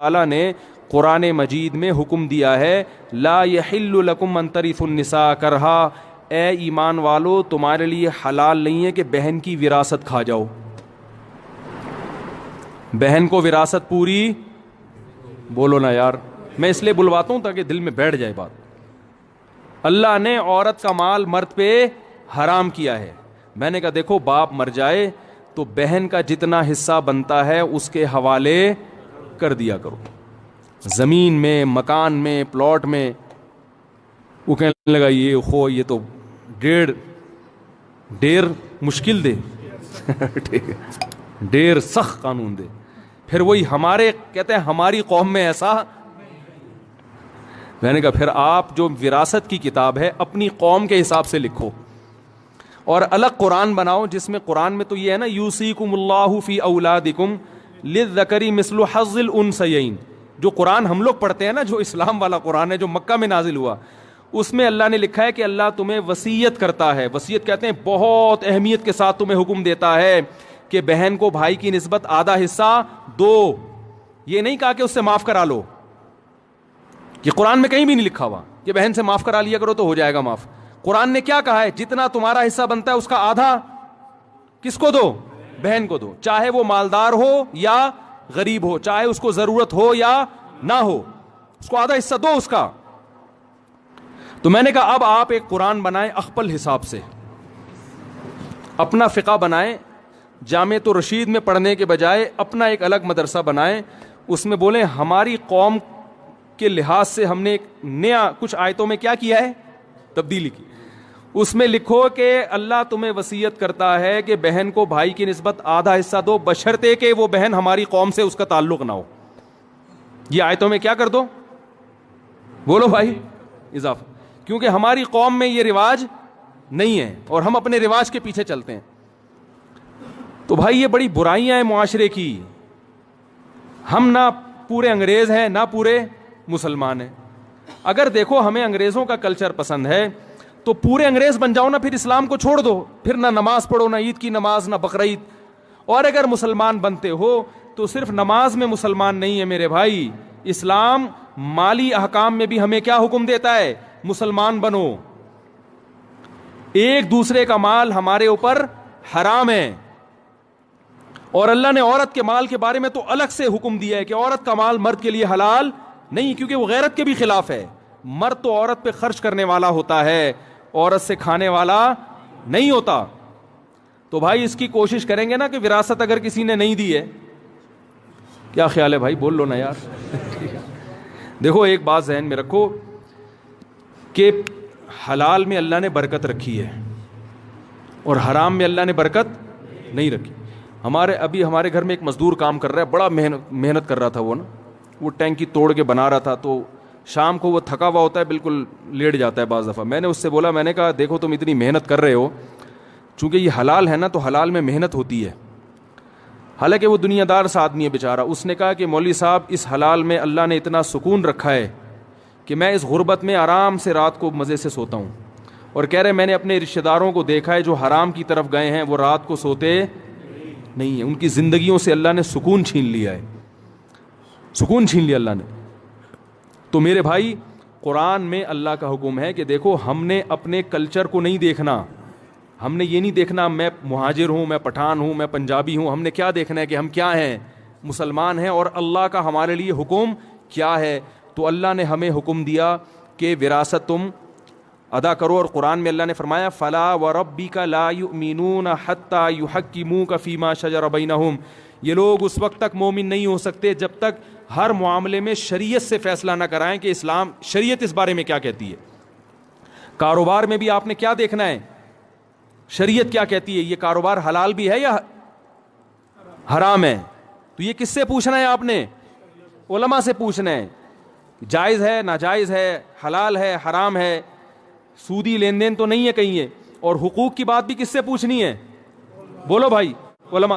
تعالیٰ نے قرآن مجید میں حکم دیا ہے لا یحل لکم ان ترثوا النساء کرہا، اے ایمان والو تمہارے لیے حلال نہیں ہے کہ بہن کی وراثت کھا جاؤ. بہن کو وراثت پوری بولو نا یار، میں اس لیے بلواتا ہوں تاکہ دل میں بیٹھ جائے بات. اللہ نے عورت کا مال مرد پہ حرام کیا ہے. میں نے کہا دیکھو باپ مر جائے تو بہن کا جتنا حصہ بنتا ہے اس کے حوالے کر دیا کرو، زمین میں، مکان میں، پلاٹ میں. وہ کہنے لگا یہ تو ڈیر مشکل دے ڈیر سخت قانون دے. پھر وہی ہمارے کہتے ہیں ہماری قوم میں ایسا. میں نے کہا پھر آپ جو وراثت کی کتاب ہے اپنی قوم کے حساب سے لکھو اور الگ قرآن بناؤ، جس میں قرآن میں تو یہ ہے نا یوصیکم اللہ فی اولادکم للذکر مثل حظ الانثیین. جو قرآن ہم لوگ پڑھتے ہیں نا، جو اسلام والا قرآن ہے جو مکہ میں نازل ہوا، اس میں اللہ نے لکھا ہے کہ اللہ تمہیں وصیت کرتا ہے. وصیت کہتے ہیں بہت اہمیت کے ساتھ تمہیں حکم دیتا ہے کہ بہن کو بھائی کی نسبت آدھا حصہ دو. یہ نہیں کہا کہ اس سے معاف کرا لو، کہ قرآن میں کہیں بھی نہیں لکھا ہوا کہ بہن سے معاف کرا لیا کرو تو ہو جائے گا معاف. قرآن نے کیا کہا ہے؟ جتنا تمہارا حصہ بنتا ہے اس کا آدھا کس کو دو؟ بہن کو دو، چاہے وہ مالدار ہو یا غریب ہو، چاہے اس کو ضرورت ہو یا نہ ہو، اس کو آدھا حصہ دو اس کا. تو میں نے کہا اب آپ ایک قرآن بنائیں اخپل حساب سے، اپنا فقہ بنائیں، جامع رشید میں پڑھنے کے بجائے اپنا ایک الگ مدرسہ بنائیں. اس میں بولیں ہماری قوم کے لحاظ سے ہم نے ایک نیا کچھ آیتوں میں کیا کیا ہے، تبدیلی کی. اس میں لکھو کہ اللہ تمہیں وصیت کرتا ہے کہ بہن کو بھائی کی نسبت آدھا حصہ دو، بشرطے کہ وہ بہن ہماری قوم سے اس کا تعلق نہ ہو. یہ آیتوں میں کیا کر دو؟ بولو بھائی، اضافہ. کیونکہ ہماری قوم میں یہ رواج نہیں ہے اور ہم اپنے رواج کے پیچھے چلتے ہیں. تو بھائی یہ بڑی برائیاں ہیں معاشرے کی. ہم نہ پورے انگریز ہیں نہ پورے مسلمان ہیں. اگر دیکھو ہمیں انگریزوں کا کلچر پسند ہے تو پورے انگریز بن جاؤ نا، پھر اسلام کو چھوڑ دو، پھر نہ نماز پڑھو، نہ عید کی نماز، نہ بقرعید. اور اگر مسلمان بنتے ہو تو صرف نماز میں مسلمان نہیں ہے میرے بھائی، اسلام مالی احکام میں بھی ہمیں کیا حکم دیتا ہے؟ مسلمان بنو. ایک دوسرے کا مال ہمارے اوپر حرام ہے. اور اللہ نے عورت کے مال کے بارے میں تو الگ سے حکم دیا ہے کہ عورت کا مال مرد کے لیے حلال نہیں، کیونکہ وہ غیرت کے بھی خلاف ہے. مرد تو عورت پہ خرچ کرنے والا ہوتا ہے، عورت سے کھانے والا نہیں ہوتا. تو بھائی اس کی کوشش کریں گے نا کہ وراثت اگر کسی نے نہیں دی ہے، کیا خیال ہے بھائی؟ بول لو نا یار. دیکھو ایک بات ذہن میں رکھو کہ حلال میں اللہ نے برکت رکھی ہے اور حرام میں اللہ نے برکت نہیں رکھی. ہمارے گھر میں ایک مزدور کام کر رہا ہے، بڑا محنت کر رہا تھا. وہ ٹینکی توڑ کے بنا رہا تھا، تو شام کو وہ تھکا ہوا ہوتا ہے، بالکل لیٹ جاتا ہے بعض دفعہ. میں نے اس سے بولا، میں نے کہا دیکھو تم اتنی محنت کر رہے ہو، چونکہ یہ حلال ہے نا تو حلال میں محنت ہوتی ہے. حالانکہ وہ دنیا دار سا آدمی ہے بیچارہ. اس نے کہا کہ مولوی صاحب اس حلال میں اللہ نے اتنا سکون رکھا ہے کہ میں اس غربت میں آرام سے رات کو مزے سے سوتا ہوں. اور کہہ رہے میں نے اپنے رشتہ داروں کو دیکھا ہے جو حرام کی طرف گئے ہیں، وہ رات کو سوتے نہیں ہیں. ان کی زندگیوں سے اللہ نے سکون چھین لیا ہے، سکون چھین لیا اللہ نے. تو میرے بھائی قرآن میں اللہ کا حکم ہے کہ دیکھو ہم نے اپنے کلچر کو نہیں دیکھنا. ہم نے یہ نہیں دیکھنا میں مہاجر ہوں، میں پٹھان ہوں، میں پنجابی ہوں. ہم نے کیا دیکھنا ہے کہ ہم کیا ہیں، مسلمان ہیں، اور اللہ کا ہمارے لیے حکم کیا ہے. تو اللہ نے ہمیں حکم دیا کہ وراثت تم ادا کرو. اور قرآن میں اللہ نے فرمایا فلا وربک لا یؤمنون حتی یحکموک فیما شجر بینہم. یہ لوگ اس وقت تک مومن نہیں ہو سکتے جب تک ہر معاملے میں شریعت سے فیصلہ نہ کرائیں کہ اسلام شریعت اس بارے میں کیا کہتی ہے. کاروبار میں بھی آپ نے کیا دیکھنا ہے، شریعت کیا کہتی ہے. یہ کاروبار حلال بھی ہے یا حرام ہے؟ تو یہ کس سے پوچھنا ہے؟ آپ نے علماء سے پوچھنا ہے. جائز ہے، ناجائز ہے، حلال ہے، حرام ہے، سودی لین دین تو نہیں ہے کہیں. اور حقوق کی بات بھی کس سے پوچھنی ہے؟ بولو بھائی، علماء.